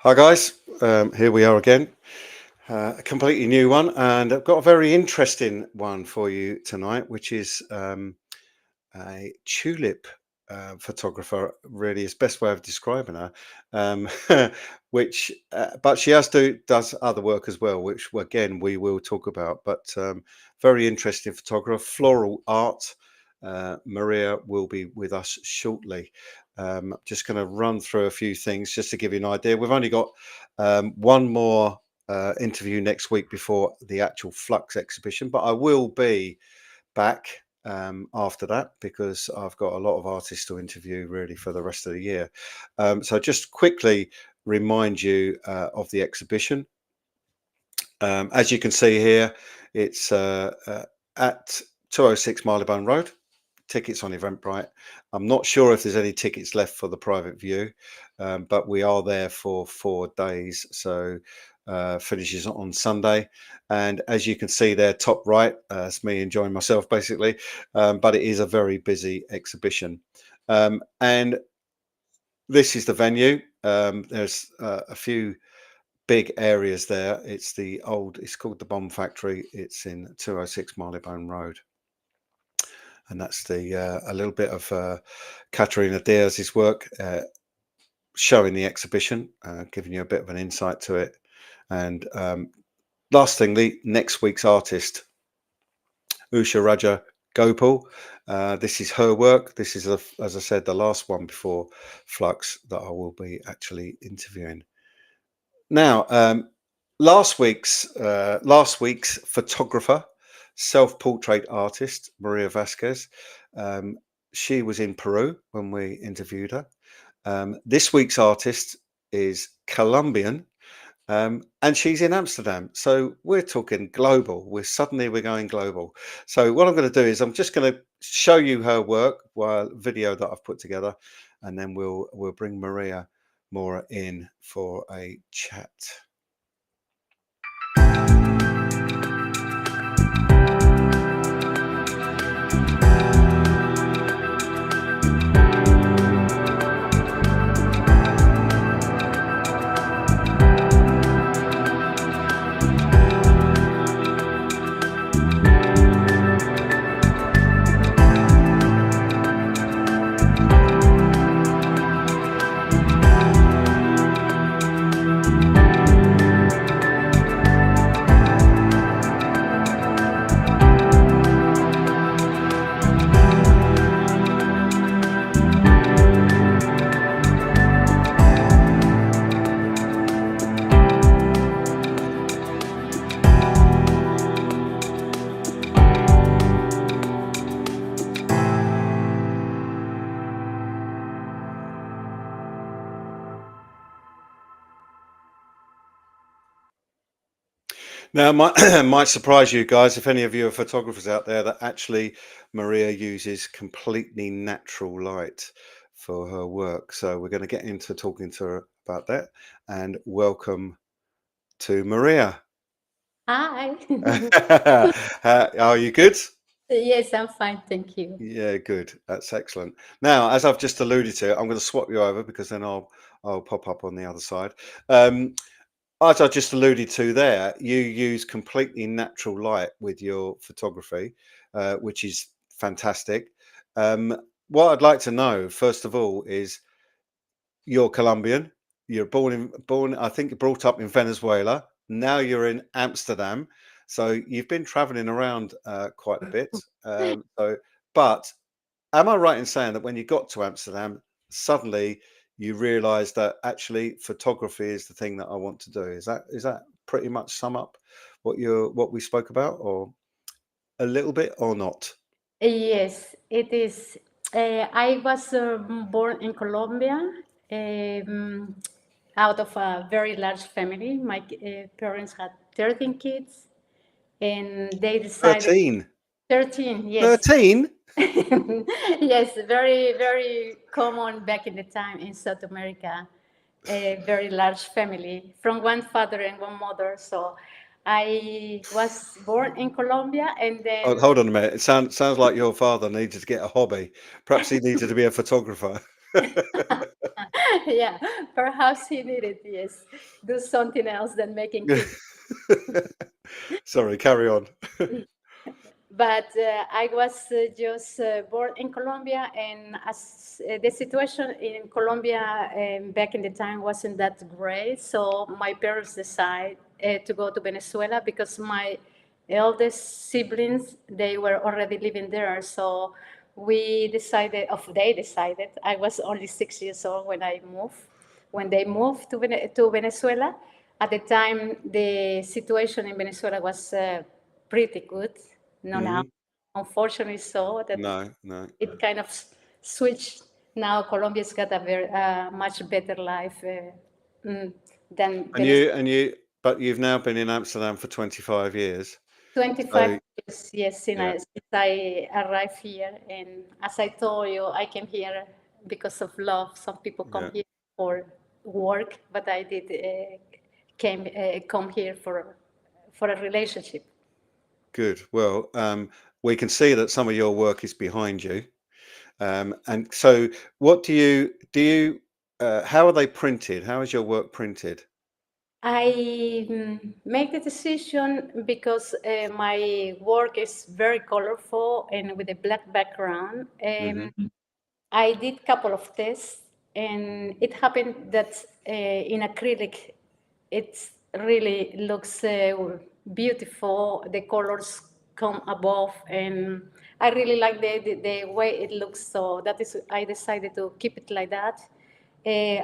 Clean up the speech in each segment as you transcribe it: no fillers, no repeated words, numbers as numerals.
Hi guys, here we are again. A completely new one, and I've got a very interesting one for you tonight, which is a tulip photographer. Really, is best way of describing her. Um, but she does other work as well, which again we will talk about. But very interesting photographer, floral art. Maria will be with us shortly. Just going to run through a few things just to give you an idea. We've only got one more interview next week before the actual Flux exhibition, but I will be back after that because I've got a lot of artists to interview really for the rest of the year. So just quickly remind you of the exhibition. As you can see here, it's at 206 Marylebone Road. Tickets on Eventbrite. I'm not sure if there's any tickets left for the private view, but we are there for 4 days. So finishes on Sunday. And as you can see there, top right, it's me enjoying myself basically. But it is a very busy exhibition. And this is the venue. There's a few big areas there. It's called the Bomb Factory. It's in 206 Marylebone Road. And that's a little bit of Katerina Diaz's work showing the exhibition, giving you a bit of an insight to it. And last thing, next week's artist, Usha Raja Gopal. This is her work. This is, as I said, the last one before Flux that I will be actually interviewing. Now, last week's photographer, self-portrait artist Maria Vasquez. She was in Peru when we interviewed her. This week's artist is Colombian, and she's in Amsterdam. So we're talking global. We're going global. So what I'm going to do is I'm just going to show you her work while video that I've put together, and then we'll bring Maria Mora in for a chat. Now, might surprise you guys if any of you are photographers out there that actually Maria uses completely natural light for her work. So we're going to get into talking to her about that. And welcome to Maria. Hi. Are you good? Yes, I'm fine, thank you. Yeah, good. That's excellent. Now, as I've just alluded to, I'm going to swap you over because then I'll pop up on the other side. As I just alluded to there, you use completely natural light with your photography, which is fantastic. What I'd like to know, first of all, is you're Colombian. You're I think, brought up in Venezuela. Now you're in Amsterdam. So you've been traveling around quite a bit. But am I right in saying that when you got to Amsterdam, suddenly you realised that actually photography is the thing that I want to do? Is that pretty much sum up what we spoke about, or a little bit, or not? Yes, it is. I was born in Colombia, um, out of a very large family. My parents had 13 kids, and they decided 13. 13, yes. 13? Yes, very, very common back in the time in South America. A very large family from one father and one mother. So I was born in Colombia, and Oh, then hold on a minute. It sounds like your father needed to get a hobby. Perhaps he needed to be a photographer. Yeah, perhaps he needed, yes, do something else than making cookies. Sorry, carry on. But I was just born in Colombia, and as the situation in Colombia back in the time wasn't that great, so my parents decided to go to Venezuela because my eldest siblings, they were already living there. So they decided. I was only 6 years old when I moved. When they moved to Venezuela, at the time the situation in Venezuela was pretty good. No, now, Mhm. unfortunately, so that No, no. it kind of switched. Now Colombia's got a very much better life than And Venezuela. but you've now been in Amsterdam for 25 years. 25 So years, yes, yeah, since I arrived here. And as I told you, I came here because of love. Some people come yeah, here for work, but I did come here for a relationship. good. Well, we can see that some of your work is behind you. And so what how are they printed? How is your work printed? I make the decision because my work is very colorful and with a black background. Hmm. I did a couple of tests, and it happened that in acrylic, it really looks beautiful. The colors come above, and I really like the way it looks. So that is, I decided to keep it like that. Uh,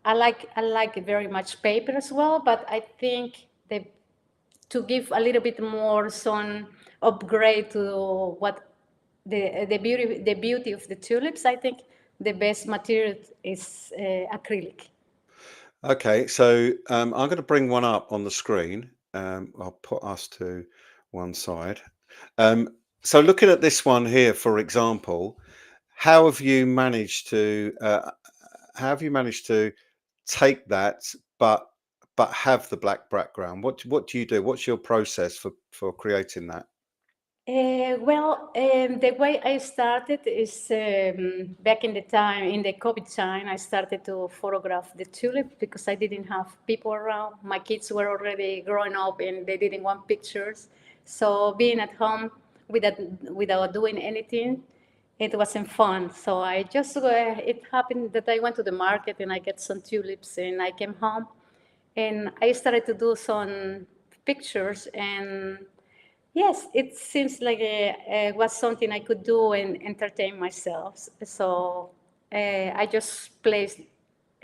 I like very much paper as well, but I think to give a little bit more some upgrade to what the beauty of the tulips, I think the best material is acrylic. Okay, so I'm going to bring one up on the screen. I'll put us to one side. Um, so looking at this one here, for example, how have you managed to how have you managed to take that, but have the black background? What do you do? What's your process for creating that? The way I started is back in the time, in the COVID time, I started to photograph the tulip because I didn't have people around. My kids were already growing up and they didn't want pictures. So being at home without doing anything, it wasn't fun. So it happened that I went to the market and I get some tulips and I came home and I started to do some pictures. And yes, it seems like was something I could do and entertain myself. So I just placed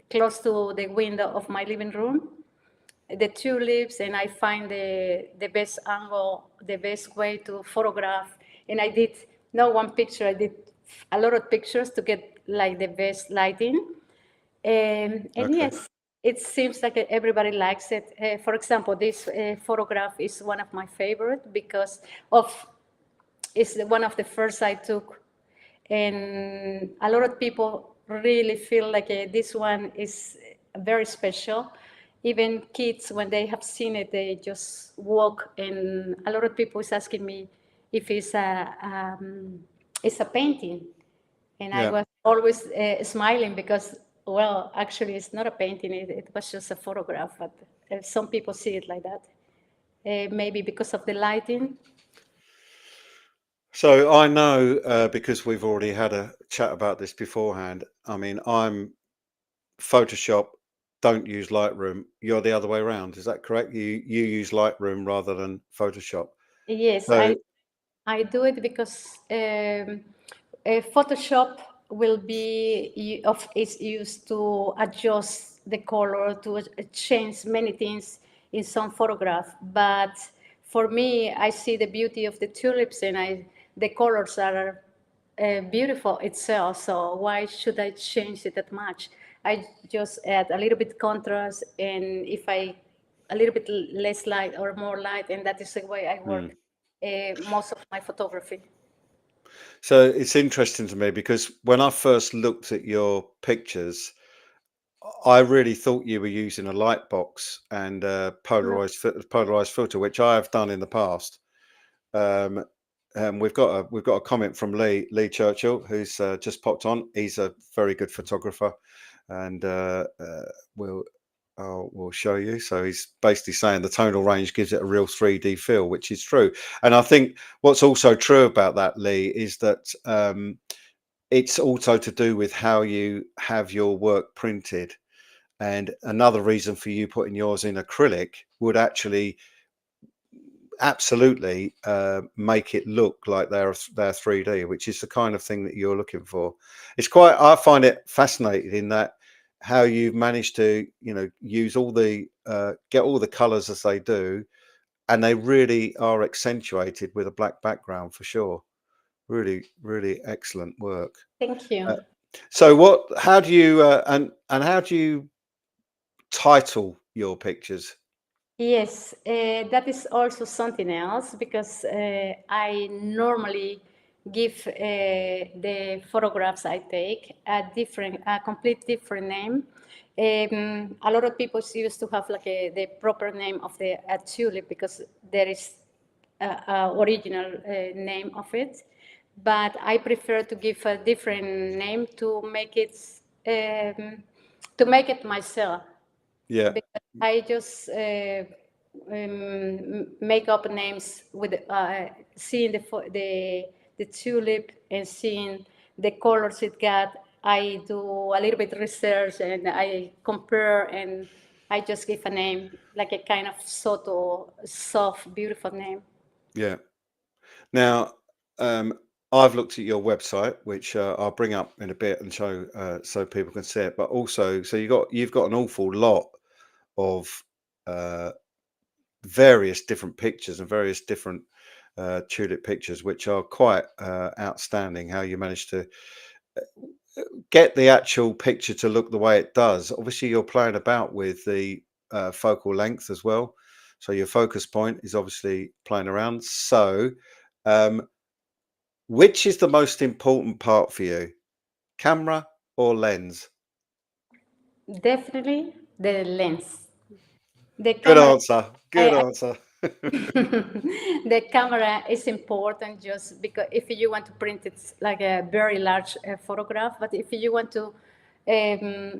close to the window of my living room the tulips, and I find the best angle, the best way to photograph. And I did not one picture, I did a lot of pictures to get like the best lighting. And Okay. yes, it seems like everybody likes it. For example, this photograph is one of my favorite because of it's one of the first I took, and a lot of people really feel like this one is very special. Even kids, when they have seen it, they just walk. And a lot of people is asking me if it's a painting, and I Yeah. was always smiling because, well, actually, it's not a painting. It was just a photograph. But some people see it like that. Maybe because of the lighting. So I know because we've already had a chat about this beforehand. I mean, I'm Photoshop, don't use Lightroom. You're the other way around. Is that correct? You use Lightroom rather than Photoshop. Yes, So I do it because Photoshop will is used to adjust the color to change many things in some photograph. But for me, I see the beauty of the tulips, and the colors are beautiful itself. So why should I change it that much? I just add a little bit contrast, and if I a little bit less light or more light, and that is the way I hmm. work most of my photography. So it's interesting to me because when I first looked at your pictures, I really thought you were using a light box and No. polarized filter, which I have done in the past. Um, we've got a comment from Lee Churchill, who's just popped on. He's a very good photographer, and we'll show you. So he's basically saying the tonal range gives it a real 3D feel, which is true. And I think what's also true about that, Lee, is that it's also to do with how you have your work printed. And another reason for you putting yours in acrylic would actually absolutely make it look like they're 3D, which is the kind of thing that you're looking for. It's quite, I find it fascinating in that how you've managed to, use all the get all the colors as they do, and they really are accentuated with a black background for sure. Really, really excellent work. Thank you. So how do you and how do you title your pictures? Yes, that is also something else because I normally give the photographs I take a complete different name. A lot of people used to have like the proper name of the tulip because there is a original name of it, but I prefer to give a different name to make it myself. Yeah, Because I just make up names with seeing the tulip and seeing the colors it got. I do a little bit research and I compare and I just give a name like a kind of subtle, soft, beautiful name. yeah. Now, I've looked at your website, which I'll bring up in a bit and show so people can see it. But also, so you've got an awful lot of uh, various different pictures and various different tulip pictures, which are quite outstanding. How you managed to get the actual picture to look the way it does. Obviously, you're playing about with the focal length as well. So your focus point is obviously playing around. So, um, which is the most important part for you, camera or lens? Definitely the lens. The Good camera, answer. Good I answer. the camera is important just because if you want to print it like a very large photograph, but if you want to, to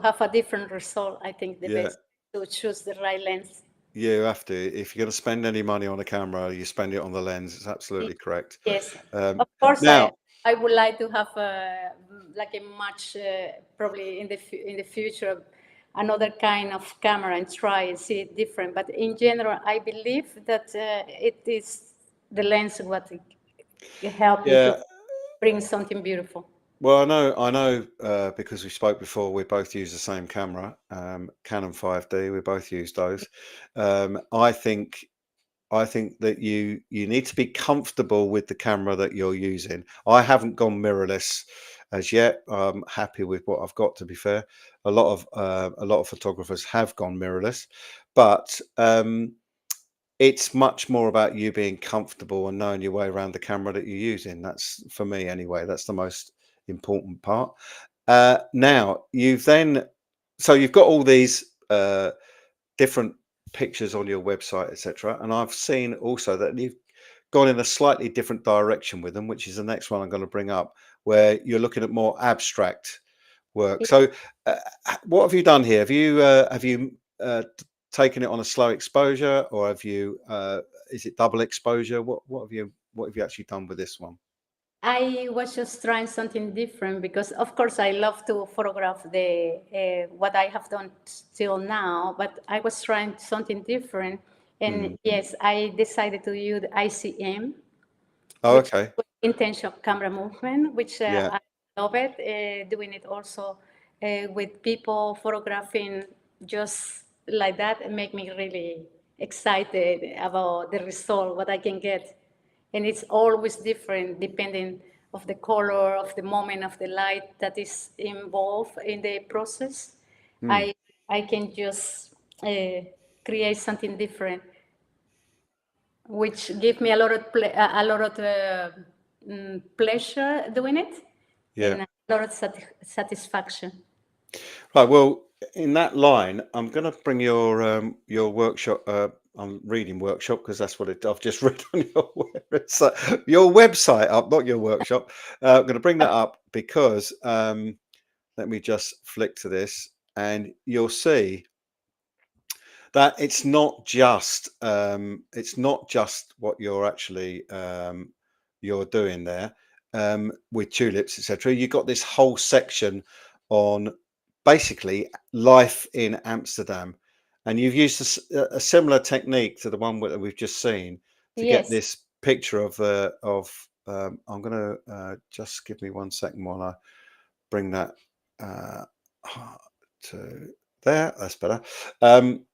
have a different result, I think the Yeah, best to choose the right lens. you have to. If you're going to spend any money on a camera, you spend it on the lens. It's absolutely correct. Yes, Um, of course. now, I would like to have like a much probably in the future another kind of camera and try and see it different. But in general, I believe that it is the lens what help me to yeah. bring something beautiful. Well, I know, because we spoke before. We both use the same camera, Canon 5D. We both use those. I think that you need to be comfortable with the camera that you're using. I haven't gone mirrorless as yet. I'm happy with what I've got. To be fair, a lot of photographers have gone mirrorless, but it's much more about you being comfortable and knowing your way around the camera that you're using. That's for me anyway. That's the most important part. Now you've got all these different pictures on your website, etc. And I've seen also that you've gone in a slightly different direction with them, which is the next one I'm going to bring up, where you're looking at more abstract work. So, uh, what have you done here? Have you taken it on a slow exposure, or is it double exposure? What have you actually done with this one? I was just trying something different because, of course, I love to photograph the what I have done till now. But I was trying something different, and Mm. yes, I decided to use ICM, Oh, which okay. is intention camera movement, which Yeah. I love it. Doing it also with people photographing just like that and make me really excited about the result, what I can get. And it's always different depending of the color, of the moment of the light that is involved in the process. Mm. I I can just create something different which give me a lot of a lot of pleasure doing it Yeah. and a lot of satisfaction. Right. Well, in that line, I'm going to bring your workshop. I'm reading workshop because that's what I've just read on your website up, not your workshop. I'm going to bring that up because let me just flick to this, and you'll see that it's not just what you're actually you're doing there with tulips, etc. You've got this whole section on basically life in Amsterdam, and you've used a similar technique to the one that we've just seen to get Yes, this picture of the of. I'm going to just give me 1 second while I bring that uh, to there. That's better. Um,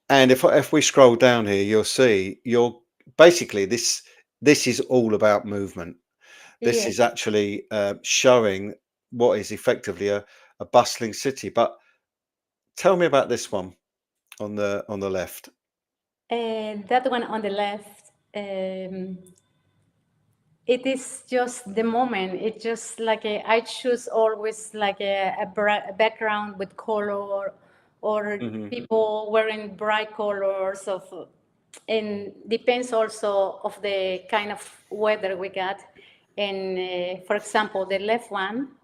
and if we scroll down here, you'll see you're basically this is all about movement. This yes. is actually showing what is effectively a bustling city. But tell me about this one on the left. That one on the left, it is just the moment. It's just like I choose always like a background with color, or Hmm. people wearing bright colors of, and depends also of the kind of weather we got. And for example, the left one,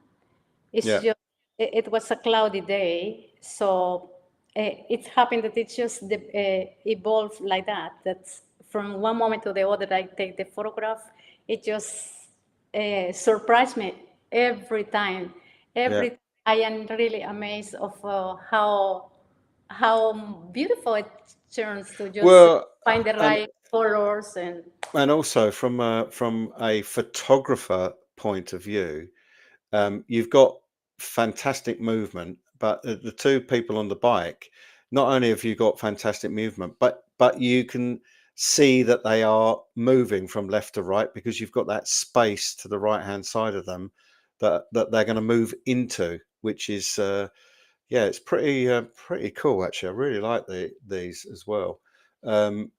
it's Yeah, just it was a cloudy day, so it happened that it just evolved like that. That's from one moment to the other. I take the photograph. It just surprised me every time. yeah. Every I am really amazed of how beautiful it turns to just Well, find the and right colors and also from a photographer point of view, you've got fantastic movement, but the two people on the bike, not only have you got fantastic movement, but you can see that they are moving from left to right because you've got that space to the right hand side of them that they're going to move into, which is yeah, it's pretty cool actually. I really like these as well. Um,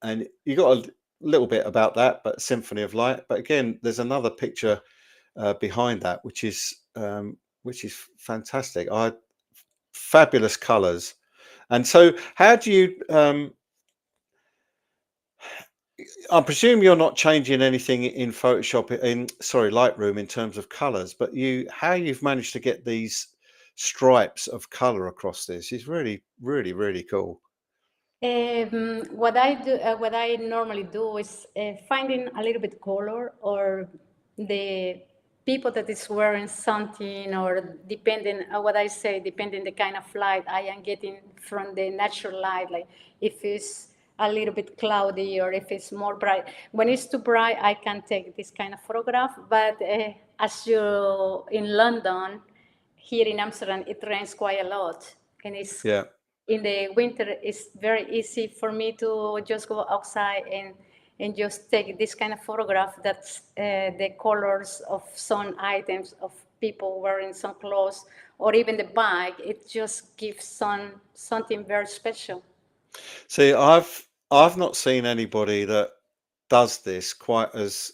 and you got a little bit about that, but Symphony of Light. But again, there's another picture behind that, which is fantastic. I fabulous colours. And so, how do you? I presume you're not changing anything in Photoshop, in sorry, Lightroom in terms of colours, but how you've managed to get these stripes of colour across this is really cool. What I do, what I normally do is finding a little bit color or the people that is wearing something, or depending what I say, depending the kind of light I am getting from the natural light, like if it's a little bit cloudy or if it's more bright. When it's too bright, I can take this kind of photograph. But as you in London, here in Amsterdam, it rains quite a lot, and it's Yeah. in the winter it's very easy for me to just go outside and just take this kind of photograph that's the colors of some items of people wearing some clothes or even the bag. It just gives something very special. See, I've not seen anybody that does this quite as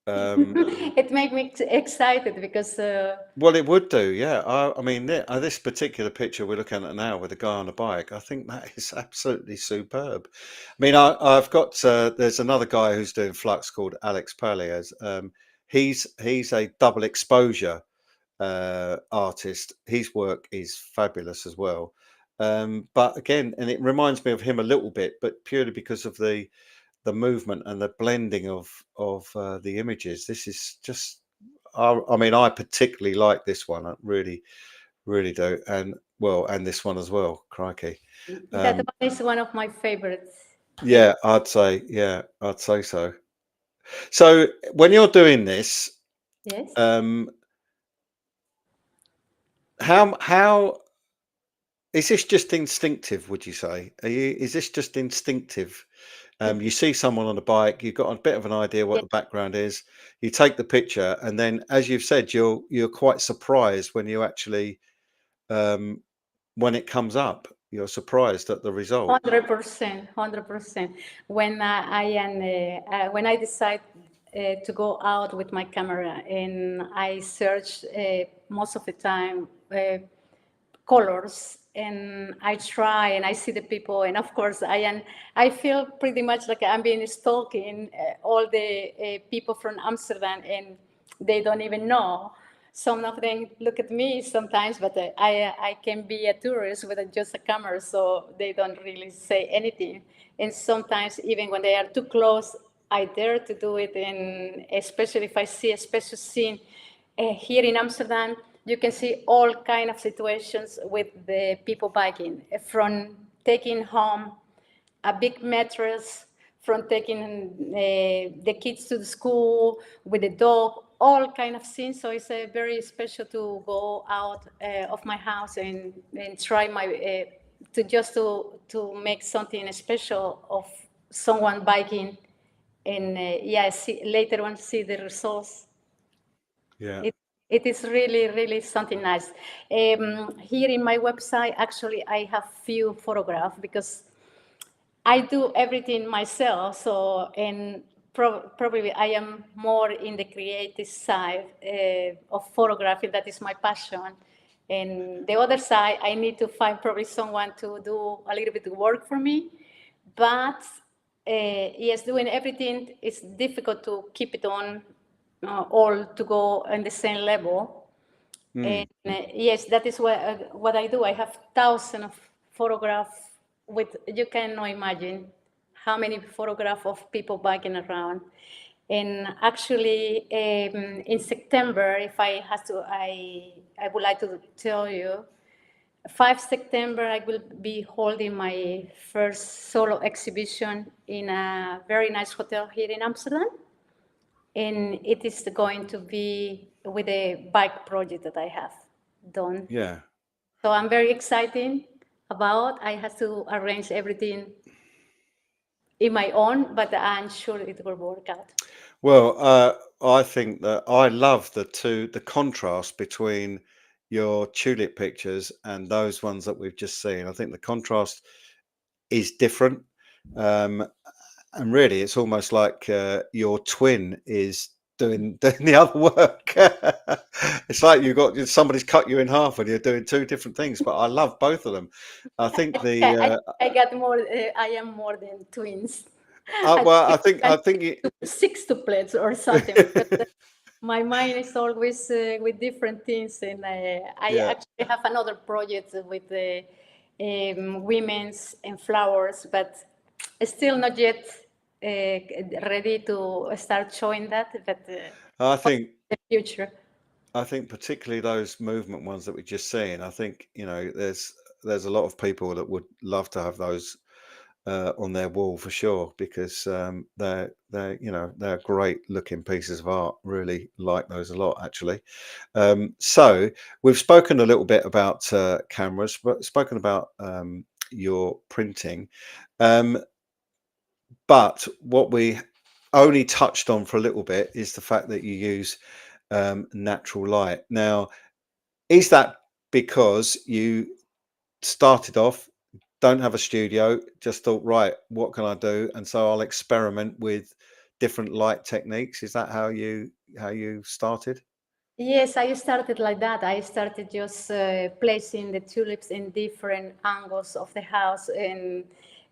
um, It makes me excited because well, it would do, yeah. I mean, this particular picture we're looking at now with the guy on a bike, I think that is absolutely superb. I mean, I've got there's another guy who's doing Flux called Alex Perliez. He's a double exposure artist. His work is fabulous as well. But again, and it reminds me of him a little bit, but purely because of the movement and the blending of the images. This is just I mean, I particularly like this one. I really do, and well, and this one as well. Crikey, that um, one is one of my favorites. And yeah, I'd say so. So when you're doing this, yes. um, how is this just instinctive? Would you say? Is this just instinctive? You see someone on a bike, you've got a bit of an idea what Yeah. the background is. You take the picture, and then, as you've said, you're quite surprised when you actually um, when it comes up. You're surprised at the result. 100%, 100%. When I decide to go out with my camera and I search most of the time colors, and I try and I see the people, and of course I feel pretty much like I'm being stalking all the people from Amsterdam, and they don't even know. Some of them look at me sometimes, but I can be a tourist with just a camera, so they don't really say anything. And sometimes even when they are too close, I dare to do it, and especially if I see a special scene here in Amsterdam, you can see all kind of situations with the people biking, from taking home a big mattress, from taking the kids to the school with the dog, all kind of scenes. So it's very special to go out of my house and try my to just to make something special of someone biking, and yeah, later on see the results. Yeah. It, it is really, really something nice. Here in my website, actually, I have few photographs because I do everything myself. So, and probably I am more in the creative side of photography. That is my passion. And the other side, I need to find probably someone to do a little bit of work for me. But yes, doing everything is difficult to keep it on all to go on the same level. And Mm. yes, that is what I do. I have thousands of photographs with, you cannot imagine how many photographs of people biking around. And actually, in September, if I have to, I would like to tell you, 5 September, I will be holding my first solo exhibition in a very nice hotel here in Amsterdam. And it is going to be with a bike project that I have done. Yeah. So I'm very excited about. I have to arrange everything in my own, but I'm sure it will work out. Well, I think that I love the contrast between your tulip pictures and those ones that we've just seen. I think the contrast is different. Um, and really, it's almost like your twin is doing the other work. It's like you got somebody's cut you in half, and you're doing two different things. But I love both of them. I think I, the I, I got more. I am more than twins. I well, think I I'm think it, sextuplets or something, because my mind is always with different things. And I yeah. actually have another project with the women's and flowers, but still not yet ready to start showing that. But I think the future. I think particularly those movement ones that we just seen. I think there's a lot of people that would love to have those on their wall for sure because they're they're great looking pieces of art. Really like those a lot actually. So we've spoken a little bit about cameras, but spoken about your printing, um, but what we only touched on for a little bit is the fact that you use natural light. Now, is that because you started off, don't have a studio, just thought, right, what can I do? And so I'll experiment with different light techniques. Is that how you started? Yes, I started like that. I started just placing the tulips in different angles of the house. And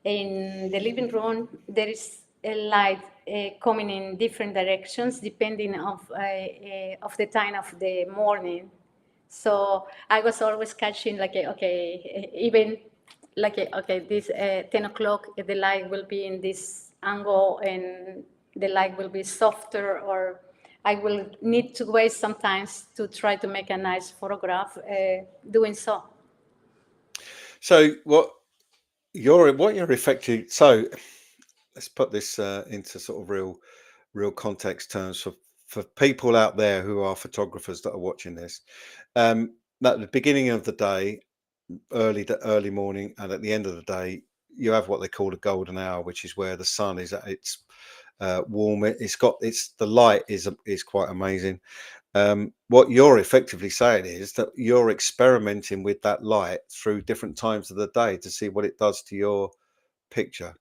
in the living room, there is a light coming in different directions depending of the time of the morning. So I was always catching like, okay, even like, okay, this 10 o'clock, the light will be in this angle and the light will be softer, or I will need to wait sometimes to try to make a nice photograph doing so. So what you're effectively so let's put this into sort of real context terms for people out there who are photographers that are watching this. Um, at the beginning of the day, early morning, and at the end of the day, you have what they call a golden hour, which is where the sun is at its warm. It's the light is quite amazing. What you're effectively saying is that you're experimenting with that light through different times of the day to see what it does to your picture.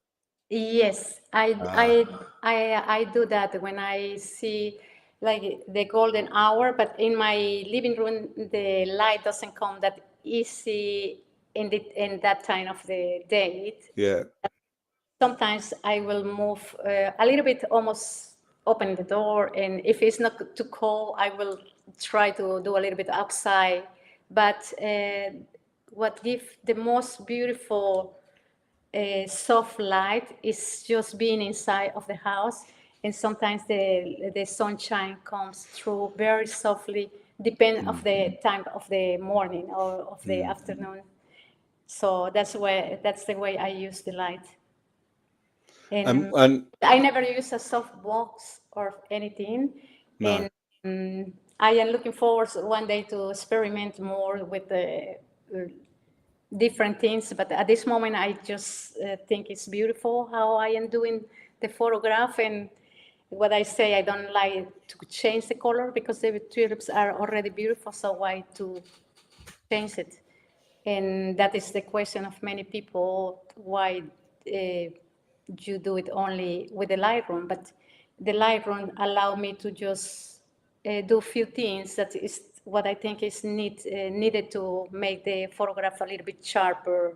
Yes, Ah, I do that when I see like the golden hour, but in my living room the light doesn't come that easy in that time of the day. Yeah. Sometimes I will move a little bit, almost open the door, and if it's not too cold, I will try to do a little bit outside. But what gives the most beautiful soft light is just being inside of the house, and sometimes the sunshine comes through very softly, depending of the time of the morning or of the afternoon. So that's the way I use the light. And And I never use a soft box or anything. no. And I am looking forward one day to experiment more with the different things. But at this moment, I just think it's beautiful how I am doing the photograph. And what I say, I don't like to change the color because the tulips are already beautiful. So why to change it? And that is the question of many people, why you do it only with the Lightroom. But the Lightroom allow me to just do a few things that is what I think is needed to make the photograph a little bit sharper,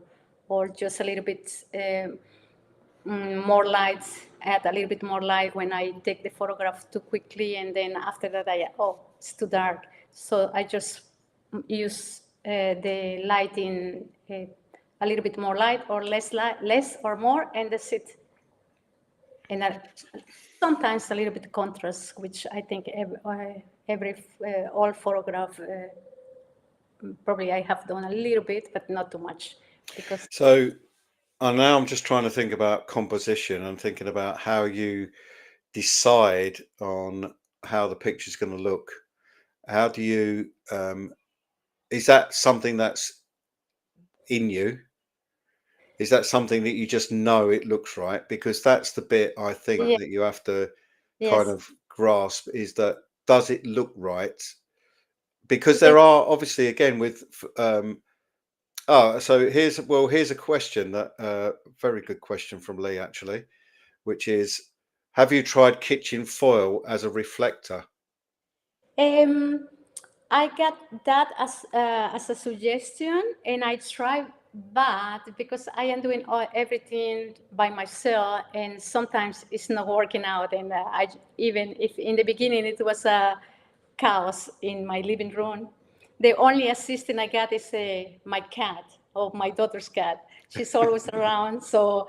or just a little bit more light, add a little bit more light when I take the photograph too quickly, and then after that it's too dark. So I just use the lighting a little bit more light or less or more, and that's it. And sometimes a little bit contrast, which I think every all photograph probably I have done a little bit, but not too much, because So now I'm just trying to think about composition. I'm thinking about how you decide on how the picture's going to look. How do you is that something that's in you? Is that something that you just know it looks right? Because that's the bit I think yeah, that you have to kind yes, of grasp, is that does it look right? Because yes. there are obviously, again, with so here's a question that very good question from Lee, actually, which is, have you tried kitchen foil as a reflector? Um, I got that as a suggestion, and I tried, but because I am doing everything by myself, and sometimes it's not working out. And even if in the beginning it was a chaos in my living room, the only assistant I got is my cat, or my daughter's cat. She's always around, so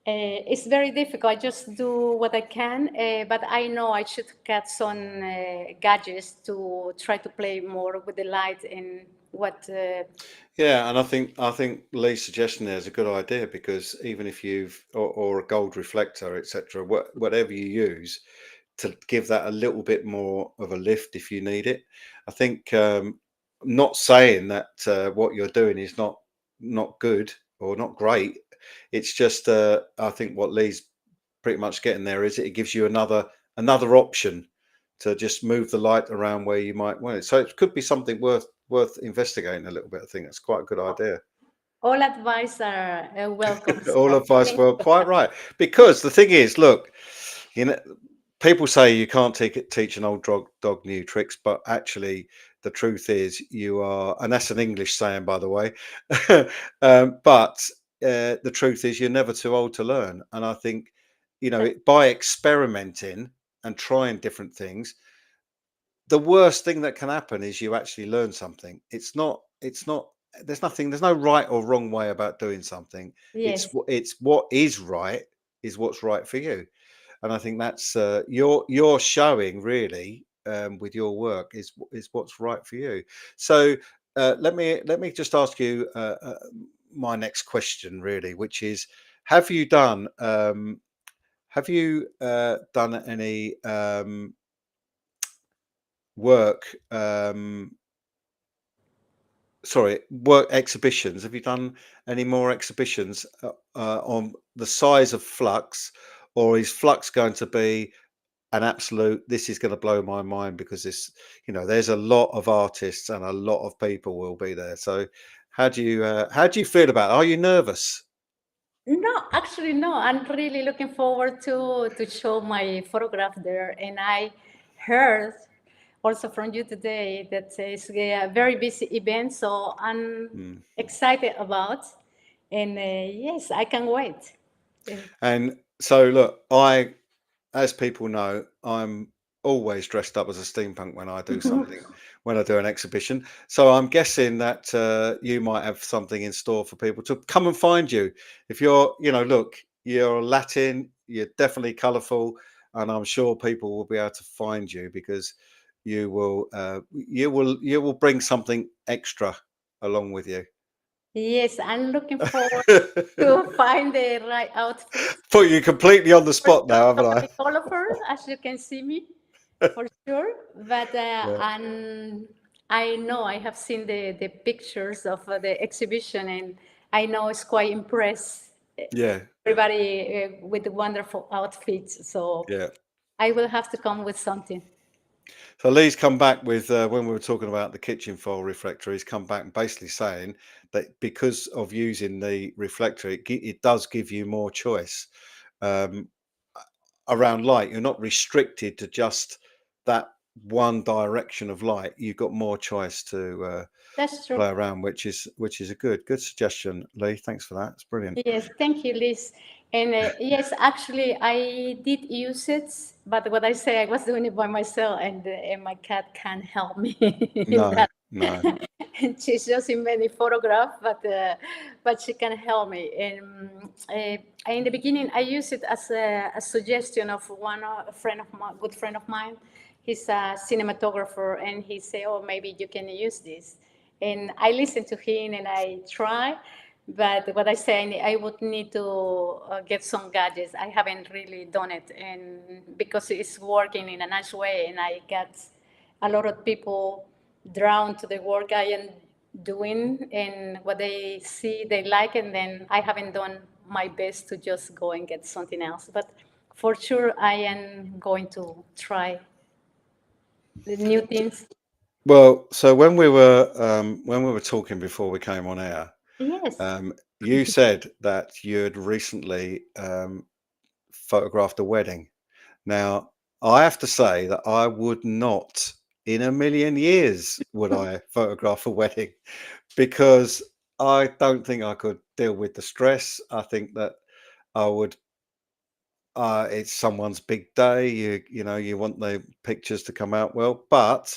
it's very difficult. I just do what I can, but I know I should get some gadgets to try to play more with the light and what. Yeah, and I think Lee's suggestion there is a good idea, because even if or a gold reflector, etc., whatever you use to give that a little bit more of a lift if you need it. I think not saying that what you're doing is not good or not great. It's just I think what Lee's pretty much getting there is it gives you another option to just move the light around where you might want it. So it could be something worth investigating a little bit. I think that's quite a good idea. All advice are welcome. All So advice, thank well, you. quite right. Because the thing is, look, you know, people say you can't teach an old dog new tricks, but actually, the truth is, you are, and that's an English saying, by the way. But the truth is, you're never too old to learn. And I think, by experimenting and trying different things, the worst thing that can happen is you actually learn something. It's not there's no right or wrong way about doing something. Yes. It's what is right is what's right for you. And I think that's you're showing really, with your work, is what's right for you. So let me just ask you my next question, really, which is, have you done any work work exhibitions? Have you done any more exhibitions on the size of Flux, or is Flux going to be an absolute, this is going to blow my mind, because there's a lot of artists and a lot of people will be there. So how do you feel about it? Are you nervous? No, actually, no. I'm really looking forward to show my photograph there. And I heard also from you today that is a very busy event. So I'm Mm. excited about, and yes, I can wait. And so, look, as people know, I'm always dressed up as a steampunk when I do something, when I do an exhibition. So I'm guessing that you might have something in store for people to come and find you. If you're, look, you're Latin, you're definitely colourful, and I'm sure people will be able to find you because you will bring something extra along with you. Yes, I'm looking forward to find the right outfit. Put you completely on the For spot sure, now, haven't I? totally colorful, as you can see me, for sure. But Yeah, and I know I have seen the pictures of the exhibition, and I know it's quite impressed. yeah, Everybody with wonderful outfits. So yeah. I will have to come with something. So Lee's come back with when we were talking about the kitchen foil reflector, he's come back and basically saying that because of using the reflector, it does give you more choice um, around light. You're not restricted to just that one direction of light. You've got more choice That's to true. play around, which is a good suggestion, Lee. Thanks for that. It's brilliant. Yes, thank you, Liz. And yes, actually, I did use it, but what I say, I was doing it by myself, and my cat can't help me in No, that. no. And she's just in many photographs, but she can help me. And in the beginning, I used it as a suggestion of a friend of my good friend of mine. He's a cinematographer, and he said, "Oh, maybe you can use this." And I listened to him, and I try. But what I say, I would need to get some gadgets. I haven't really done it, and because it's working in a nice way, and I got a lot of people drawn to the work I am doing, and what they see, they like, and then I haven't done my best to just go and get something else. But for sure, I am going to try the new things. Well, so when we were talking before we came on air, Yes, you said that you had recently photographed a wedding. Now, I have to say that I would not, in a million years, would I photograph a wedding because I don't think I could deal with the stress. I think that I would. It's someone's big day. You want the pictures to come out well, but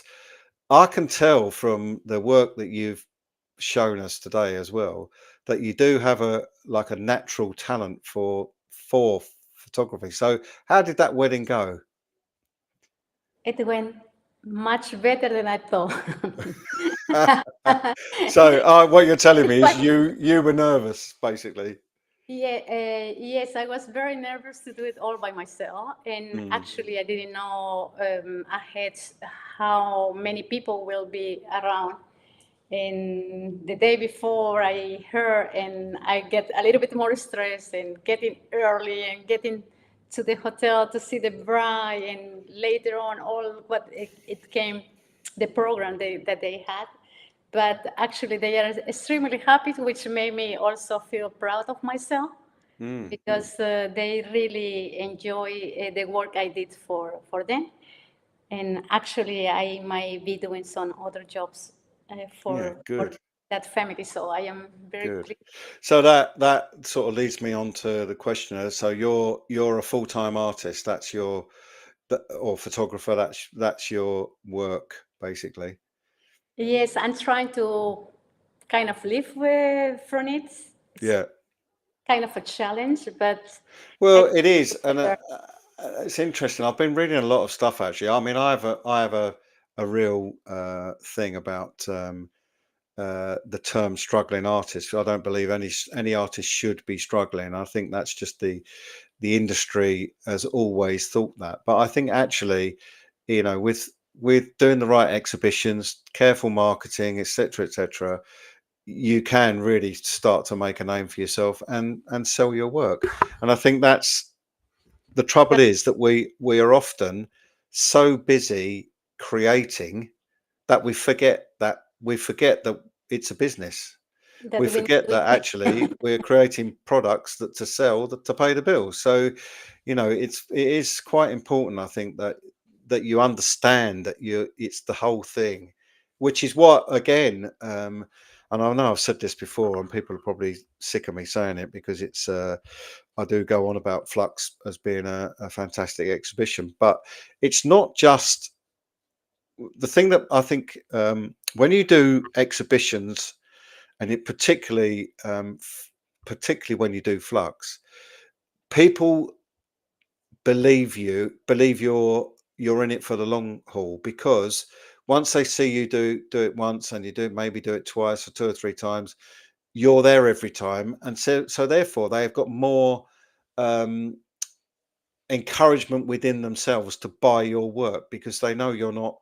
I can tell from the work that you've shown us today as well that you do have a natural talent for photography. So how did that wedding go? it went much better than I thought. So what you're telling It me is was you were nervous, basically. Yeah, yes, I was very nervous to do it all by myself. And Mm, actually, I didn't know ahead how many people will be around. And the day before, I heard, and I get a little bit more stressed and getting early and getting to the hotel to see the bride. And later on, all what it came, the program that they had. But actually, they are extremely happy, which made me also feel proud of myself mm, because they really enjoy the work I did for them. And actually, I might be doing some other jobs yeah, for good, that family. So I am very good. pleased. So that sort of leads me on to the questioner. So you're a full-time artist. Or photographer. That's your work, basically. Yes, I'm trying to kind of live from it. It's Yeah. kind of a challenge, but I Well, think it is, it's and better. it's interesting. I've been reading a lot of stuff actually. I mean, I have a real thing about the term struggling artist. I don't believe any artist should be struggling. I think that's just the industry has always thought that. But I think actually, with doing the right exhibitions, careful marketing, etc., you can really start to make a name for yourself and sell your work. And I think that's the trouble that, is that we are often so busy creating that we forget that it's a business. We that we need forget to that actually we're creating products that to sell, that to pay the bills. So it is quite important, I think, that that you understand that it's the whole thing, which is what, again, and I know I've said this before, and people are probably sick of me saying it, because it's I do go on about Flux as being a fantastic exhibition, but it's not just the thing that I think, when you do exhibitions, and it particularly when you do Flux, people believe you're in it for the long haul, because once they see you do it once, and you maybe do it twice or 2 or 3 times, you're there every time, and so therefore they've got more um, encouragement within themselves to buy your work, because they know you're not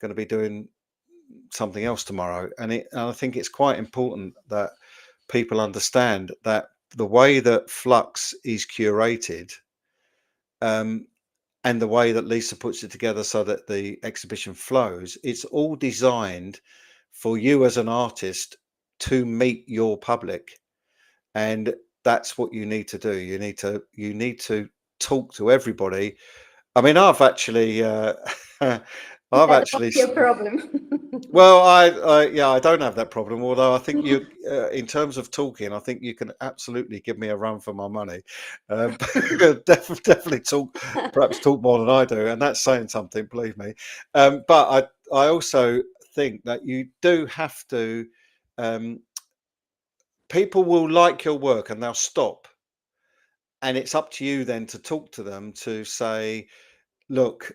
going to be doing something else tomorrow. And I think it's quite important that people understand that the way that Flux is curated, and the way that Lisa puts it together so that the exhibition flows, it's all designed for you as an artist to meet your public. And that's what you need to do. You need to talk to everybody. I mean, I've actually I've That was actually your problem. well, yeah, I don't have that problem. Although I think you, in terms of talking, I think you can absolutely give me a run for my money. Definitely perhaps talk more than I do, and that's saying something, believe me. But I also think that you do have to. Um, People will like your work, and they'll stop, and it's up to you then to talk to them, to say, look,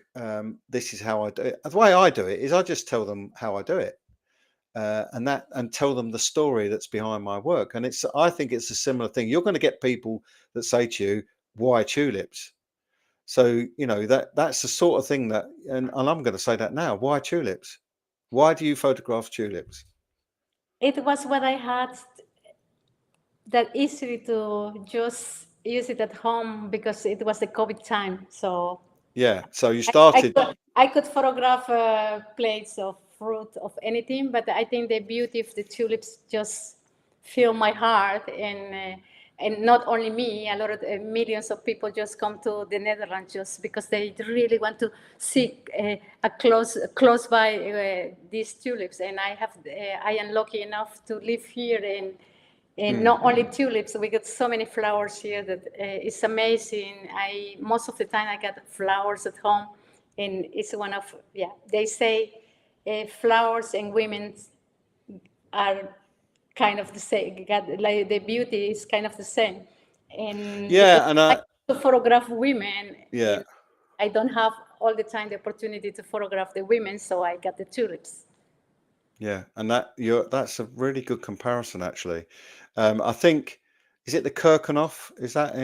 this is how I do it. The way I do it is I just tell them how I do it, and tell them the story that's behind my work. And I think it's a similar thing. You're going to get people that say to you, why tulips? So that's the sort of thing that, and I'm going to say that now. Why tulips? Why do you photograph tulips? It was what I had that easy to just use it at home because it was the COVID time. So Yeah, so you I, started. I could photograph plates of fruit of anything, but I think the beauty of the tulips just fill my heart, and not only me, a lot of millions of people just come to the Netherlands just because they really want to see a close by these tulips. And I am lucky enough to live here, and not only tulips, we get so many flowers here that it's amazing. Most of the time I get flowers at home, and it's one of, yeah, they say flowers and women are kind of the same. Like the beauty is kind of the same, and because Yeah, and I to photograph women, yeah. and I don't have all the time the opportunity to photograph the women, so I got the tulips. Yeah, and that's a really good comparison, actually. I think, is it the Kirkenhof? Is that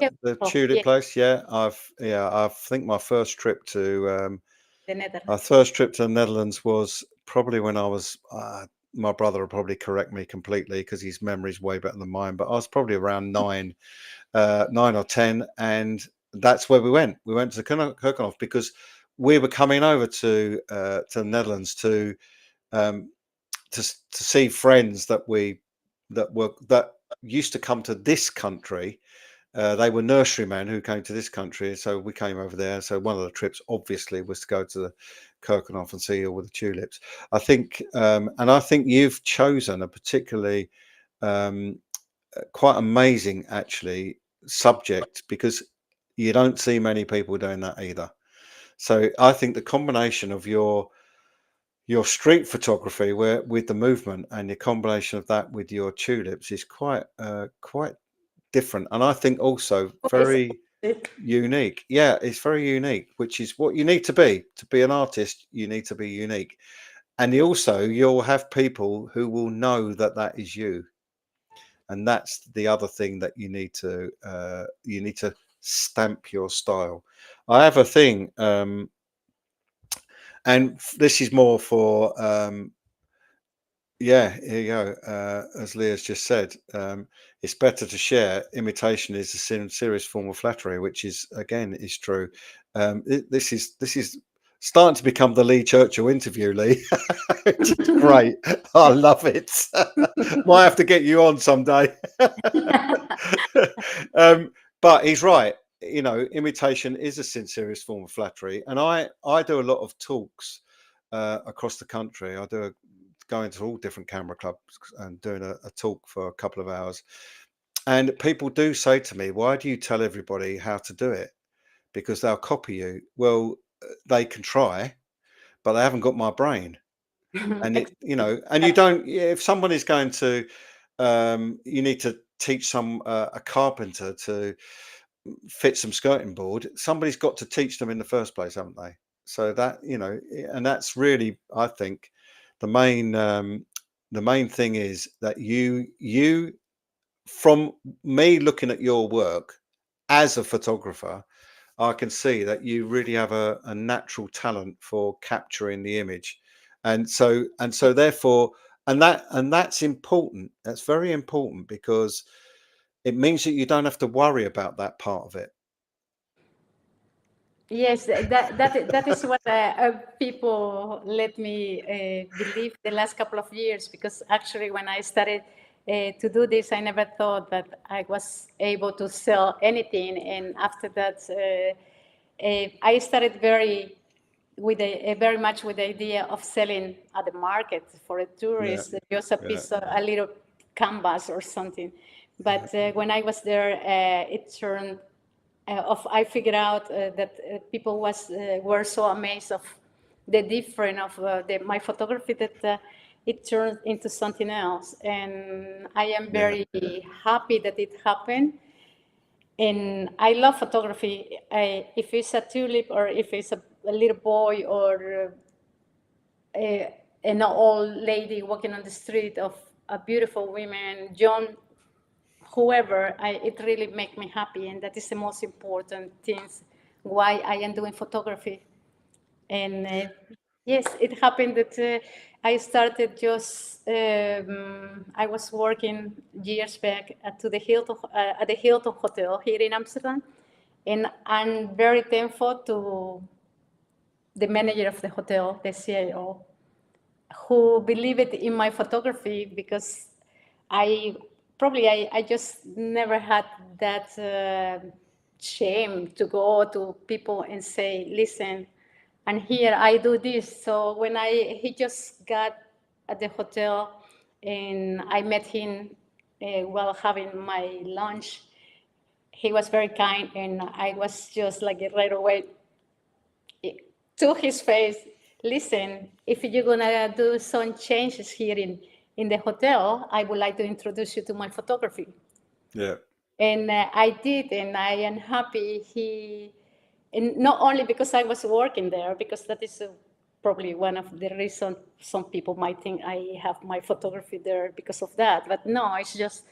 Yeah, the oh, tulip yeah, place? Yeah, I think my first trip to the our Netherlands. first trip to the Netherlands was probably when I was. My brother will probably correct me completely because his memory's way better than mine. But I was probably around 9 or 10, and that's where we went. We went to the Kirkenhof because we were coming over to the Netherlands um, to see friends that used to come to this country. They were nurserymen who came to this country, so we came over there. So one of the trips, obviously, was to go to the Kirkenhof and see all the tulips. I think, and I think you've chosen a particularly um, quite amazing, actually, subject, because you don't see many people doing that either. So I think the combination of your street photography, where with the movement, and the combination of that with your tulips, is quite different, and I think also Yes. very unique. Yeah, it's very unique, which is what you need to be. To be an artist, you need to be unique, and you'll have people who will know that that is you, and that's the other thing that you need to stamp your style. I have a thing, and this is more for yeah, here you go. As Leah's just said, it's better to share. Imitation is a serious form of flattery, which is, again, is true. This is starting to become the Lee Churchill interview, Lee. Which is great. I love it. Might have to get you on someday. um, but he's right. imitation is a sincerest form of flattery, and I do a lot of talks across the country. Going to all different camera clubs and doing a talk for a couple of hours, and people do say to me, "Why do you tell everybody how to do it? Because they'll copy you." Well, they can try, but they haven't got my brain. And Exactly. and you don't. If someone is going to, you need to teach a carpenter to fit some skirting board. Somebody's got to teach them in the first place, haven't they? So that and that's really, I think, the main thing is that you from me looking at your work as a photographer, I can see that you really have a natural talent for capturing the image, and so therefore, and that's important. That's very important because it means that you don't have to worry about that part of it. Yes, that is what people let me believe the last couple of years, because actually when I started to do this, I never thought that I was able to sell anything. And after that, I started very much with the idea of selling at the market for a Yeah, tourist, just a yeah, piece of a little canvas or something. But when I was there, it turned I figured out that people were so amazed of the difference of my photography that it turned into something else, and I am yeah. very happy that it happened. And I love photography. If it's a tulip, or if it's a little boy, or an old lady walking on the street, of a beautiful woman, young, whoever, it really make me happy, and that is the most important things why I am doing photography. And yes, it happened that I started I was working years back at the Hilton Hotel here in Amsterdam, and I'm very thankful to the manager of the hotel, the CIO, who believed in my photography, because I just never had that shame to go to people and say, listen, and here I do this. So when he just got at the hotel, and I met him while having my lunch, he was very kind, and I was just like right away to his face, listen, if you're gonna do some changes here in the hotel, I would like to introduce you to my photography. Yeah. And I did, and I am happy and not only because I was working there, because that is probably one of the reasons some people might think I have my photography there because of that, but no, it's just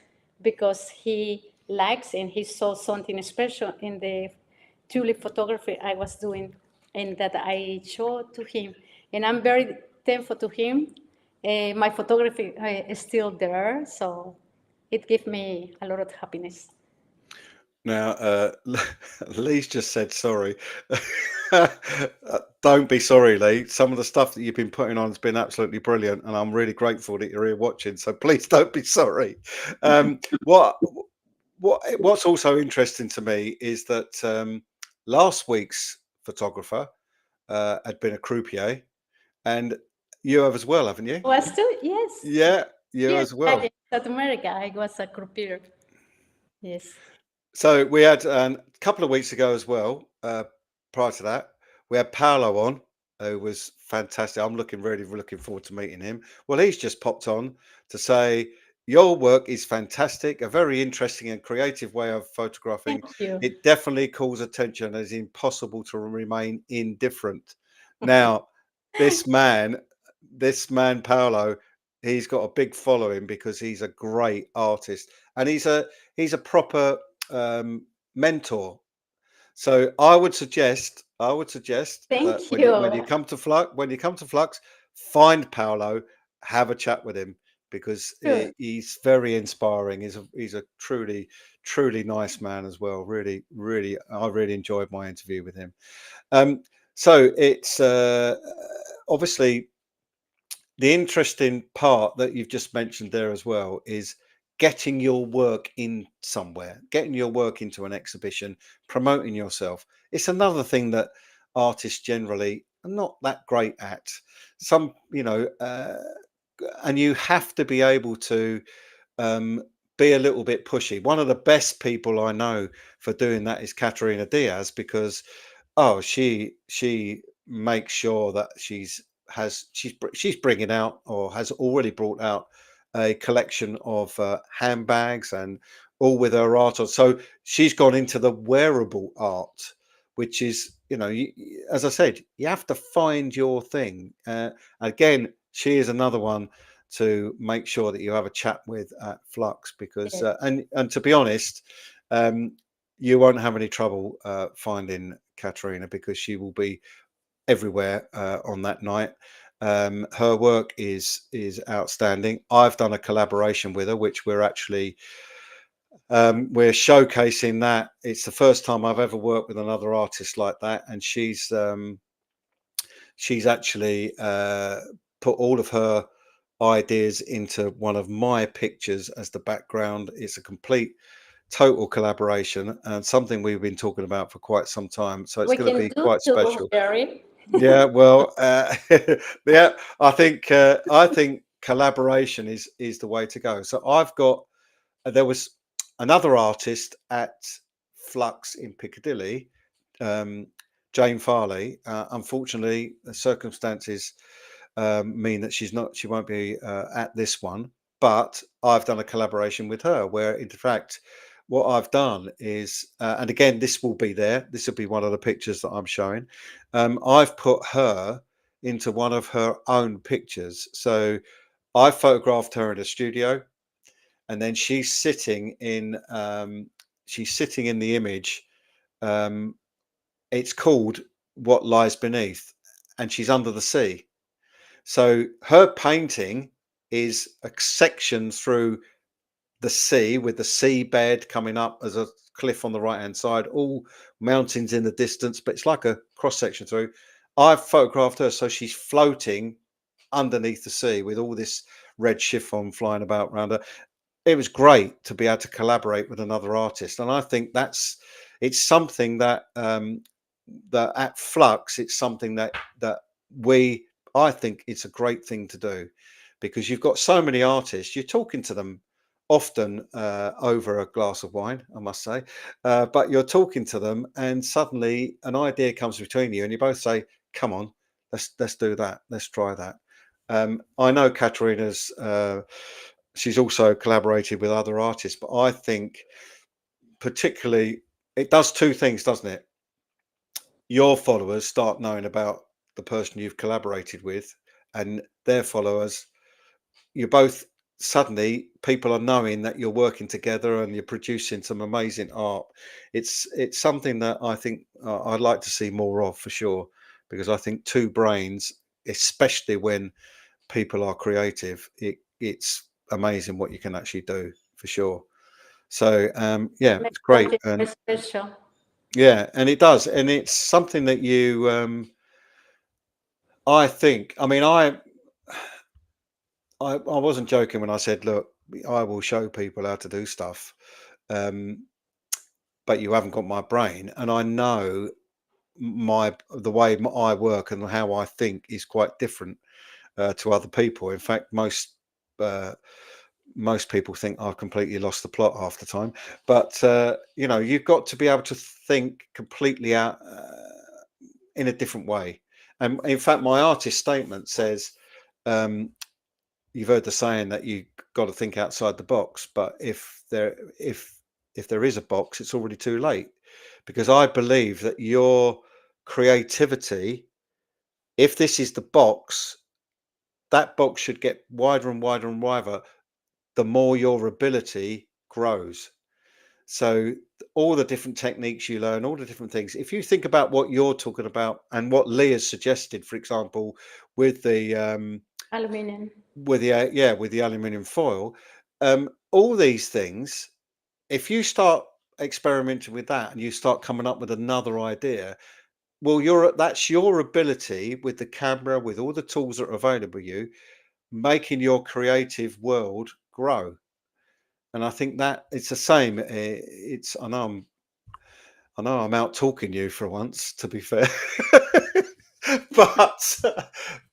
because he likes and he saw something special in the tulip photography I was doing, and that I showed to him. And I'm very thankful to him. My photography is still there, so it gives me a lot of happiness. Now, Lee's just said sorry. Don't be sorry, Lee. Some of the stuff that you've been putting on has been absolutely brilliant, and I'm really grateful that you're here watching. So please don't be sorry. What what's also interesting to me is that last week's photographer had been a croupier, and you have as well, haven't you? Was too? Yes. Yeah, you Yes, as back well. in South America, I was a croupier. Yes. So we had a couple of weeks ago as well. Prior to that, we had Paolo on, who was fantastic. I'm really looking forward to meeting him. Well, he's just popped on to say your work is fantastic, a very interesting and creative way of photographing. Thank you. It definitely calls attention and is impossible to remain indifferent. Now, this man, Paolo, he's got a big following because he's a great artist and he's a proper mentor. So I would suggest that Thank when you you. come to Flux, find Paolo, have a chat with him because Sure. he's very inspiring. He's a truly nice man as well. Really, I really enjoyed my interview with him. So it's obviously the interesting part that you've just mentioned there as well is getting your work in somewhere, getting your work into an exhibition, promoting yourself. It's another thing that artists generally are not that great at. Some, and you have to be able to um, be a little bit pushy. One of the best people I know for doing that is Katerina Diaz, because she makes sure that she's bringing out, or has already brought out, a collection of handbags, and all with her art on. So she's gone into the wearable art, which is, as I said, you have to find your thing. Again, she is another one to make sure that you have a chat with at Flux, because Yes. And to be honest, um, you won't have any trouble finding Katerina, because she will be everywhere on that night. Her work is outstanding. I've done a collaboration with her, which we're showcasing. That it's the first time I've ever worked with another artist like that, and she's actually put all of her ideas into one of my pictures as the background. It's a complete total collaboration, and something we've been talking about for quite some time, so it's We going to can be do quite two, special. Jerry. Yeah, well, yeah, I think collaboration is the way to go. So I've got there was another artist at Flux in Piccadilly, um, Jane Farley. Unfortunately, the circumstances mean that she won't be at this one. But I've done a collaboration with her, where in fact, what I've done is, and again, this will be there. This will be one of the pictures that I'm showing. I've put her into one of her own pictures. So I photographed her in a studio, and then she's sitting in the image. Um, it's called What Lies Beneath, and she's under the sea. So her painting is a section through the sea, with the seabed coming up as a cliff on the right hand side, all mountains in the distance, but it's like a cross section through. I've photographed her, so she's floating underneath the sea with all this red chiffon flying about around her. It was great to be able to collaborate with another artist, and I think it's something that at Flux, it's something that we I think it's a great thing to do, because you've got so many artists. You're talking to them often over a glass of wine, I must say, but you're talking to them, and suddenly an idea comes between you, and you both say, "Come on, let's do that. Let's try that." I know Katerina's. She's also collaborated with other artists, but I think particularly it does two things, doesn't it? Your followers start knowing about the person you've collaborated with, and their followers, you're both suddenly, people are knowing that you're working together and you're producing some amazing art. It's something that I think I'd like to see more of, for sure, because I think two brains, especially when people are creative, it's amazing what you can actually do, for sure. So yeah, Make it's great. something And very special. yeah, and it does, and it's something that you I think, I mean, I wasn't joking when I said, look, I will show people how to do stuff, um, but you haven't got my brain, and I know the way I work and how I think is quite different to other people. In fact, uh, most people think I've completely lost the plot half the time, but you've got to be able to think completely out in a different way. And in fact, my artist statement says, um, you've heard the saying that you got to think outside the box, but if there is a box, it's already too late, because I believe that your creativity, if this is the box, that box should get wider and wider and wider the more your ability grows. So all the different techniques you learn, all the different things, if you think about what you're talking about and what Lee has suggested, for example, with the Aluminum. with the aluminium foil, all these things, if you start experimenting with that and you start coming up with another idea, well, that's your ability with the camera, with all the tools that are available to you, making your creative world grow. And I think that it's the same. It's I know I'm out talking you for once, to be fair. but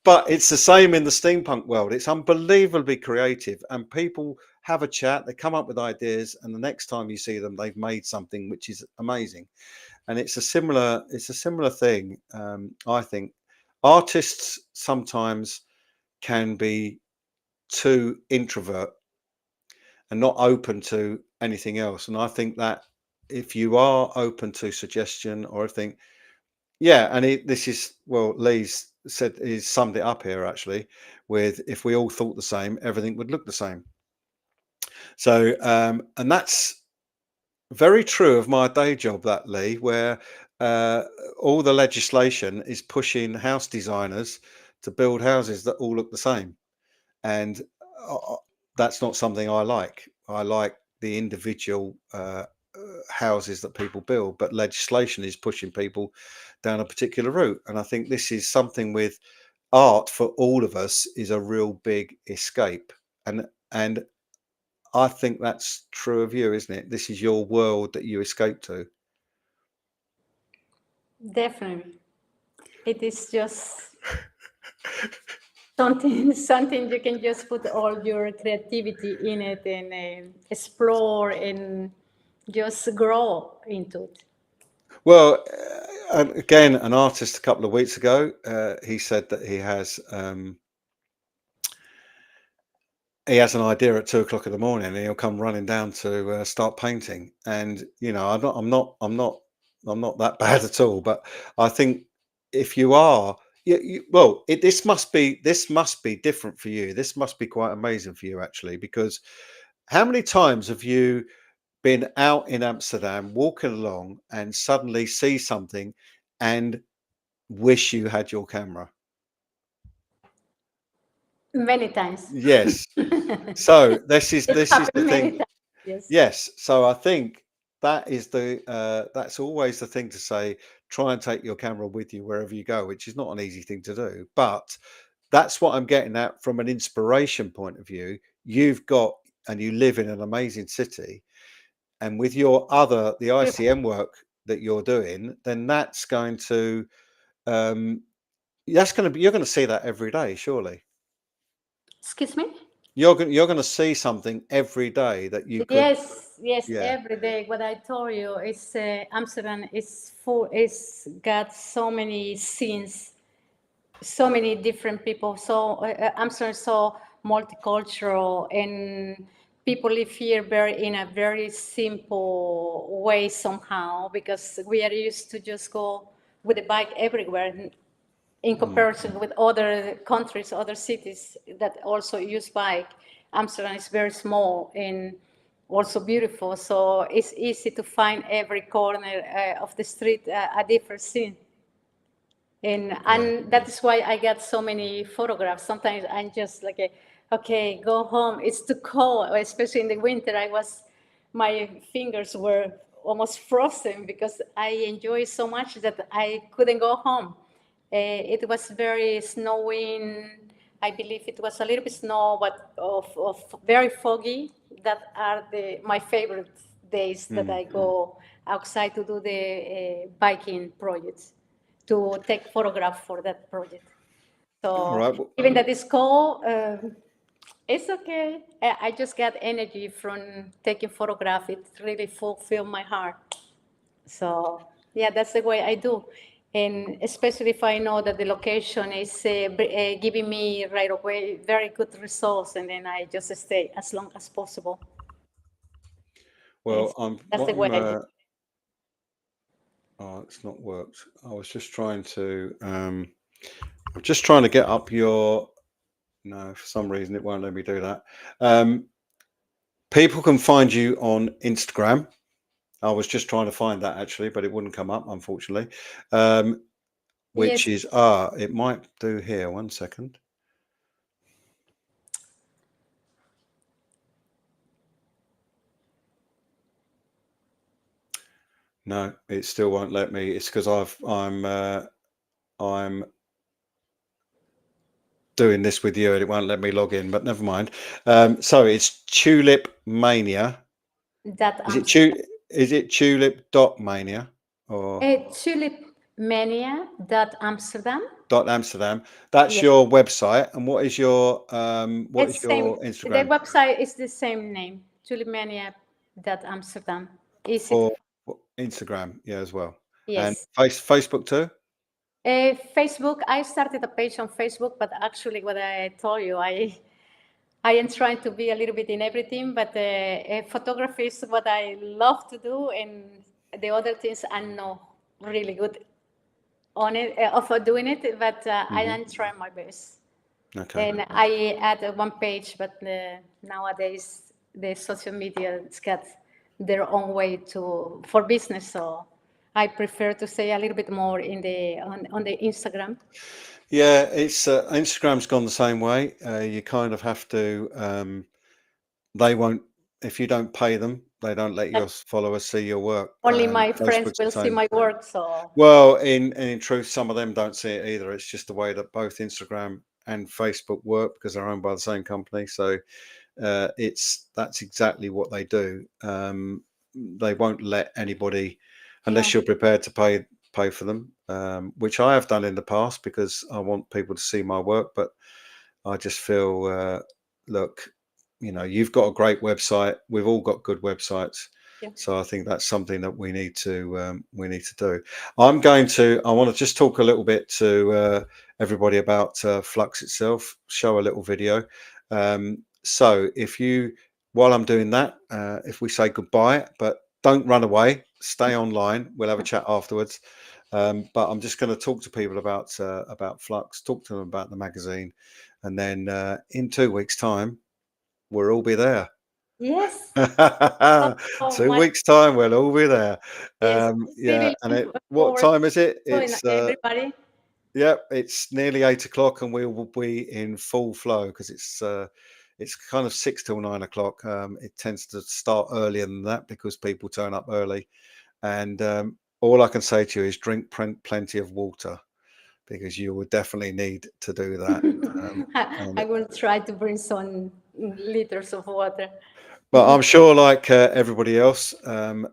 but it's the same in the steampunk world. It's unbelievably creative, and people have a chat, they come up with ideas, and the next time you see them, they've made something which is amazing. And it's a similar thing. I think artists sometimes can be too introvert and not open to anything else. And I think that if you are open to suggestion, or if think, yeah, and this is, well, Lee's said, he's summed it up here actually with, if we all thought the same, everything would look the same. So and that's very true of my day job, that, Lee, where uh, all the legislation is pushing house designers to build houses that all look the same. And uh, that's not something I like. I like the individual houses that people build, but legislation is pushing people down a particular route. And I think this is something with art, for all of us, is a real big escape. And I think that's true of you, isn't it? This is your world that you escape to. Definitely. It is just something you can just put all your creativity in it and explore and just grow into it. Well, and again, an artist a couple of weeks ago, he said that he has an idea at 2 o'clock in the morning, and he'll come running down to start painting. And I'm not that bad at all. But I think if you are, well, this must be different for you. This must be quite amazing for you, actually, because how many times have you been out in Amsterdam walking along and suddenly see something and wish you had your camera? Many times. Yes. So It this is the happened many thing. times. Yes. Yes. So I think that's always the thing to say. Try and take your camera with you wherever you go, which is not an easy thing to do. But that's what I'm getting at from an inspiration point of view. You've got, and you live in an amazing city, and with the ICM work that you're doing, then um, you're going to see that every day, surely. Excuse me? You're going to see something every day that you could, Yes, yeah. every day. What I told you is Amsterdam is full. It's got so many scenes, so many different people. So Amsterdam is so multicultural, and people live here in a very simple way somehow, because we are used to just go with a bike everywhere in Mm. comparison with other countries, other cities that also use bike. Amsterdam is very small and also beautiful, so it's easy to find every corner of the street a different scene. Yeah. And that is why I got so many photographs. Sometimes I'm just like, okay, go home. It's too cold, especially in the winter. My fingers were almost frozen because I enjoy so much that I couldn't go home. It was very snowing. I believe it was a little bit snow, but of very foggy. That are my favorite days that Mm. I go outside to do the biking projects, to take photograph for that project. All So right. even that is cold, it's okay. I just get energy from taking photograph. It really fulfilled my heart. So yeah, that's the way I do. And especially if I know that the location is giving me right away very good results, and then I just stay as long as possible. Well, Yes, that's the way I do. oh, it's not worked. I was just trying to, I'm just trying to get up your, no, for some reason it won't let me do that. Um, People can find you on Instagram. I was just trying to find that actually, but it wouldn't come up, unfortunately. Um, which Yes, is, it might do here. One second. No, it still won't let me. It's because I'm doing this with you and it won't let me log in, but never mind. So it's Tulip Mania. That Is it Amsterdam. is it Tulip dot Mania or Tulipmania.amsterdam. dot Amsterdam? That's Yes, your website. And what is it's same. your The Instagram website is the same name. Tulipmania.amsterdam. Easy to for find. Instagram? Yeah, as well. And Yes. Facebook too. Facebook. I started a page on Facebook, but actually, what I told you, I am trying to be a little bit in everything, but photography is what I love to do, and the other things I'm not really good on it of doing it, but I Hmm. am trying my best. Okay. And I add one page, but nowadays the social media has got their own way to for business, so I prefer to say a little bit more in the on the Instagram. Yeah, it's Instagram's gone the same way. You kind of have to. They won't if you don't pay them. They don't let your followers see your work. Only my friends Facebook's the will see same. my work, so Well, in truth, some of them don't see it either. It's just the way that both Instagram and Facebook work because they're owned by the same company. So that's exactly what they do. They won't let anybody no. unless you're prepared to pay for them, which I have done in the past because I want people to see my work. But I just feel, look, you've got a great website. We've all got good websites. Yeah. So I think that's something that we need to do. I want to just talk a little bit to everybody about Flux itself. Show a little video. So while I'm doing that, if we say goodbye, but don't run away, stay online. We'll have a chat afterwards. But I'm just going to talk to people about Flux, talk to them about the magazine, and then in 2 weeks' time, we'll all be there. Yes. Oh 2 weeks' time, we'll all be there. yes. Yeah, Really and looking what forward time is it? to it, everybody. It's nearly 8 o'clock, and we will be in full flow because it's kind of 6 till 9 o'clock. It tends to start earlier than that because people turn up early, and all I can say to you is drink plenty of water because you will definitely need to do that. I And will try to bring some liters of water. But I'm sure, like everybody else, I'm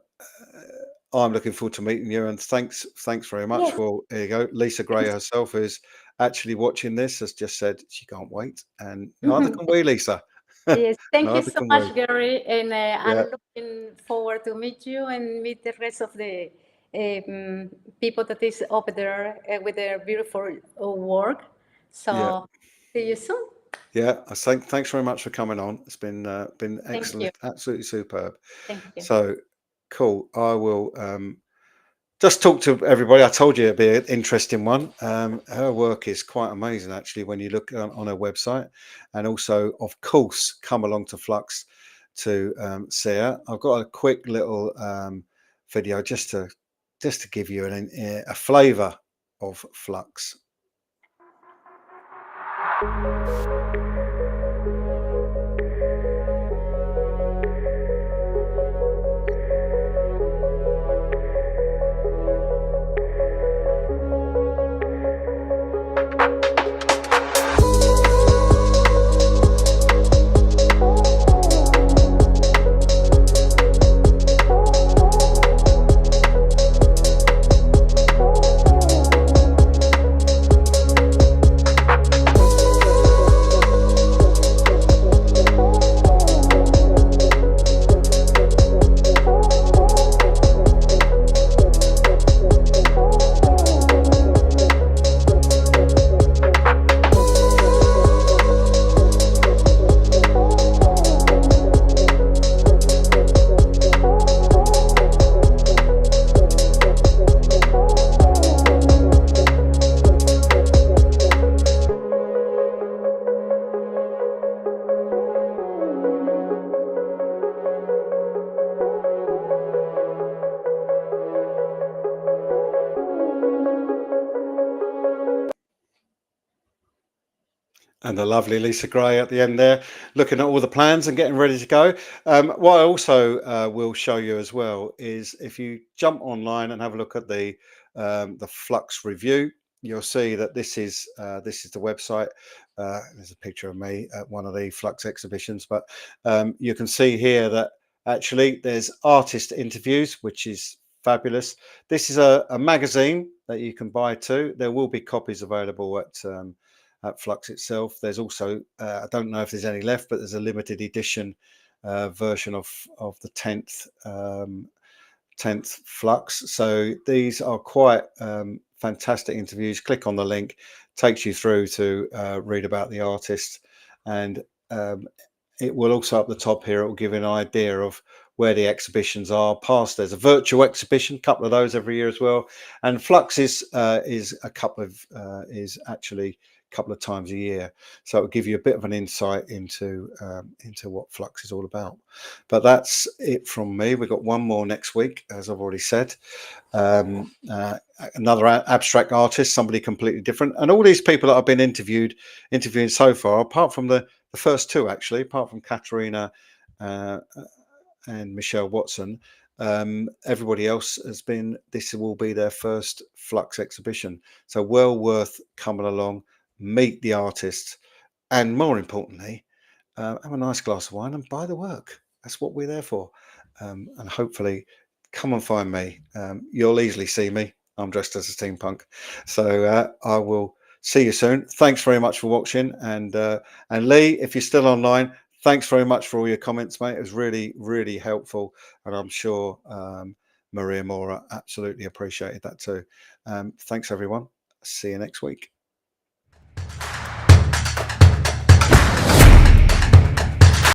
looking forward to meeting you. And thanks very much Yes. for. Here you go, Lisa Gray Thanks. herself, who's actually watching this, has just said she can't wait, and neither can we, Lisa. Yes, thank you Neither so can we. much, Gary, and Yeah, I'm looking forward to meet you and meet the rest of the people that is over there with their beautiful work. yeah, So, see you soon. yeah. I think thanks very much for coming on. It's been Thank you. excellent, absolutely superb. Thank you. So cool. I will. Just talk to everybody. I told you it'd be an interesting one. Her work is quite amazing, actually, when you look on her website, and also, of course, come along to Flux to see her. I've got a quick little video just to give you a flavour of Flux. And the lovely Lisa Gray at the end there, looking at all the plans and getting ready to go. What I also will show you as well is if you jump online and have a look at the Flux review, you'll see that this is the website. There's a picture of me at one of the Flux exhibitions, but you can see here that actually there's artist interviews, which is fabulous. This is a magazine that you can buy too. There will be copies available at Flux itself. There's also I don't know if there's any left, but there's a limited edition version of the 10th Flux. So these are quite fantastic interviews. Click on the link, takes you through to read about the artist, and it will also up the top here, it will give you an idea of where the exhibitions are past. There's a virtual exhibition, a couple of those every year as well, and Flux is actually a couple of times a year, so it will give you a bit of an insight into what Flux is all about. But that's it from me. We've got one more next week, as I've already said. Another abstract artist, somebody completely different, and all these people that I've been interviewing so far, apart from the first two, actually, apart from Katerina and Michelle Watson, everybody else has been, this will be their first Flux exhibition, so well worth coming along, meet the artists, and more importantly, have a nice glass of wine and buy the work. That's what we're there for. And hopefully come and find me. You'll easily see me. I'm dressed as a steampunk. So I will see you soon. Thanks very much for watching. And Lee, if you're still online, thanks very much for all your comments, mate. It was really, really helpful. And I'm sure Maria Mora absolutely appreciated that too. Thanks, everyone. See you next week.